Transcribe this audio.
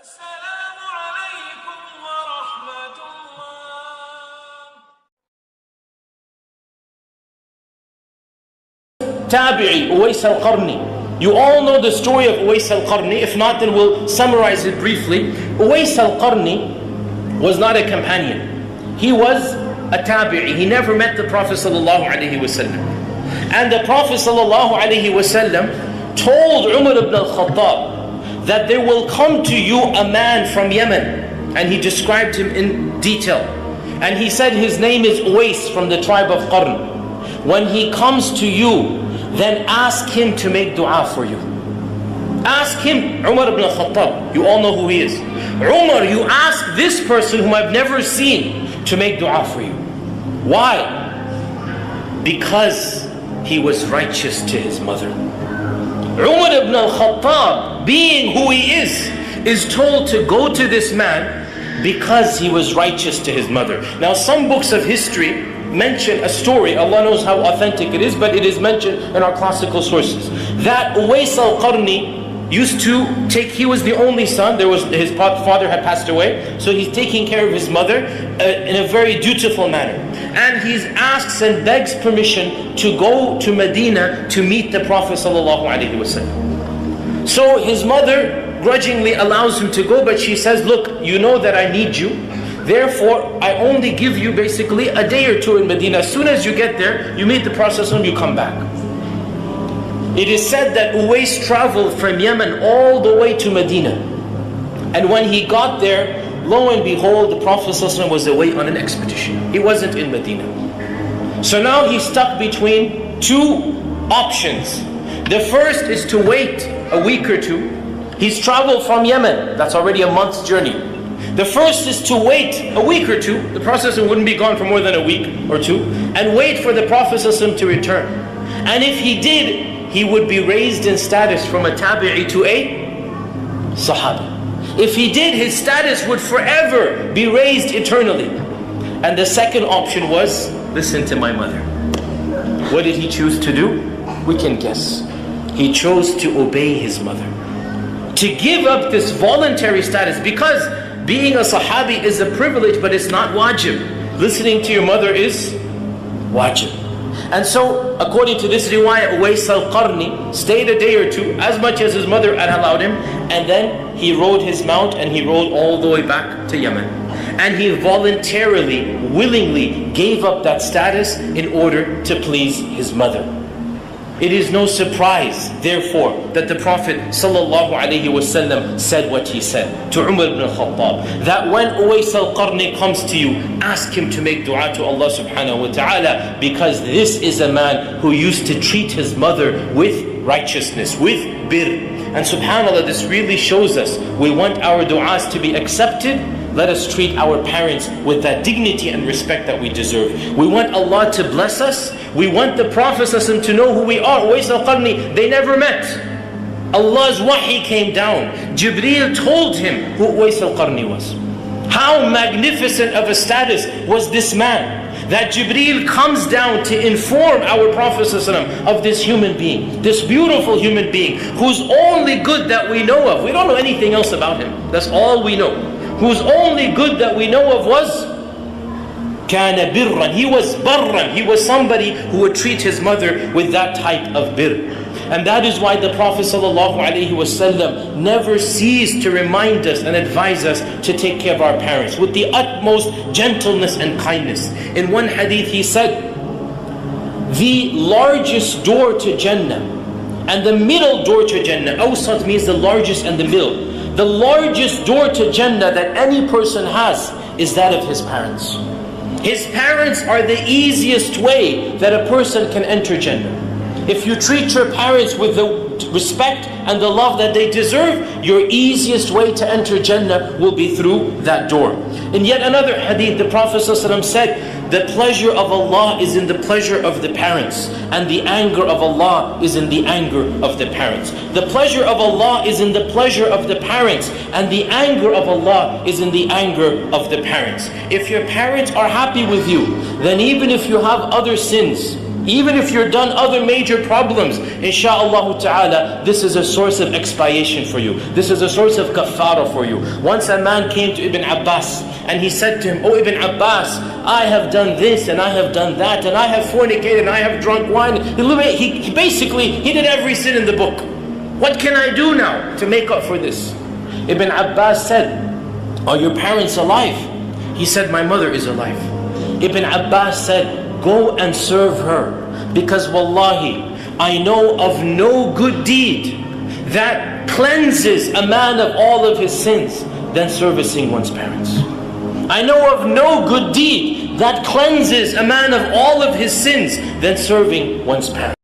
السلام عليكم ورحمة الله. Tabi'i, Uwais al-Qarni. You all know the story of Uwais al-Qarni. If not, then we'll summarize it briefly. Uwais al-Qarni was not a companion. He was a tabi'i. He never met the Prophet ﷺ. And the Prophet ﷺ told Umar ibn al-Khattab that there will come to you a man from Yemen. And he described him in detail. And he said his name is Uwais from the tribe of Qarn. When he comes to you, then ask him to make dua for you. Ask him, Umar ibn al-Khattab. You all know who he is. Umar, you ask this person whom I've never seen to make dua for you. Why? Because he was righteous to his mother. Umar ibn al-Khattab, being who he is told to go to this man because he was righteous to his mother. Now some books of history mention a story, Allah knows how authentic it is, but it is mentioned in our classical sources, that Uwais al-Qarni used to take, he was the only son, his father had passed away, so he's taking care of his mother in a very dutiful manner. And he asks and begs permission to go to Medina to meet the Prophet ﷺ. So his mother grudgingly allows him to go, but she says, look, you know that I need you, therefore I only give you basically a day or two in Medina. As soon as you get there, you meet the Prophet ﷺ, you come back. It is said that Uwais traveled from Yemen all the way to Medina. And when he got there, lo and behold, the Prophet ﷺ was away on an expedition. He wasn't in Medina. So now he's stuck between two options. The first is to wait a week or two. He's traveled from Yemen. That's already a month's journey. The first is to wait a week or two. The Prophet ﷺ wouldn't be gone for more than a week or two. And wait for the Prophet ﷺ to return. And if he did, he would be raised in status from a tabi'i to a sahabi. If he did, his status would forever be raised eternally. And the second option was, listen to my mother. What did he choose to do? We can guess. He chose to obey his mother. To give up this voluntary status, because being a sahabi is a privilege, but it's not wajib. Listening to your mother is wajib. And so, according to this riwayah, Uwais al-Qarni stayed a day or two, as much as his mother had allowed him, and then he rode his mount and he rode all the way back to Yemen. And he voluntarily, willingly gave up that status in order to please his mother. It is no surprise, therefore, that the Prophet ﷺ said what he said to Umar ibn al-Khattab, that when Uwais al-Qarni comes to you, ask him to make dua to Allah subhanahu wa ta'ala, because this is a man who used to treat his mother with righteousness, with birr. And subhanAllah, this really shows us, we want our du'as to be accepted. Let us treat our parents with that dignity and respect that we deserve. We want Allah to bless us. We want the Prophet ﷺ to know who we are. Uwais al-Qarni, they never met. Allah's wahi came down. Jibreel told him who Uwais al-Qarni was. How magnificent of a status was this man, that Jibreel comes down to inform our Prophet ﷺ of this human being, this beautiful human being, whose only good that we know of, we don't know anything else about him, that's all we know, whose only good that we know of was كَانَ بِرًّا, he was barran, he was somebody who would treat his mother with that type of birr. And that is why the Prophet ﷺ never ceased to remind us and advise us to take care of our parents with the utmost gentleness and kindness. In one hadith he said, the largest door to Jannah and the middle door to Jannah, awsat means the largest and the middle, the largest door to Jannah that any person has is that of his parents. His parents are the easiest way that a person can enter Jannah. If you treat your parents with the respect and the love that they deserve, your easiest way to enter Jannah will be through that door. In yet another hadith, the Prophet ﷺ said, the pleasure of Allah is in the pleasure of the parents, and the anger of Allah is in the anger of the parents. The pleasure of Allah is in the pleasure of the parents, and the anger of Allah is in the anger of the parents. If your parents are happy with you, then even if you have other sins, Even if you're done other major problems, insha'Allah ta'ala, this is a source of expiation for you. This is a source of kafara for you. Once a man came to Ibn Abbas and he said to him, "Oh Ibn Abbas, I have done this and I have done that and I have fornicated and I have drunk wine." He basically did every sin in the book. What can I do now to make up for this? Ibn Abbas said, "Are your parents alive?" He said, "My mother is alive." Ibn Abbas said, "Go and serve her, because wallahi, I know of no good deed that cleanses a man of all of his sins than servicing one's parents. I know of no good deed that cleanses a man of all of his sins than serving one's parents."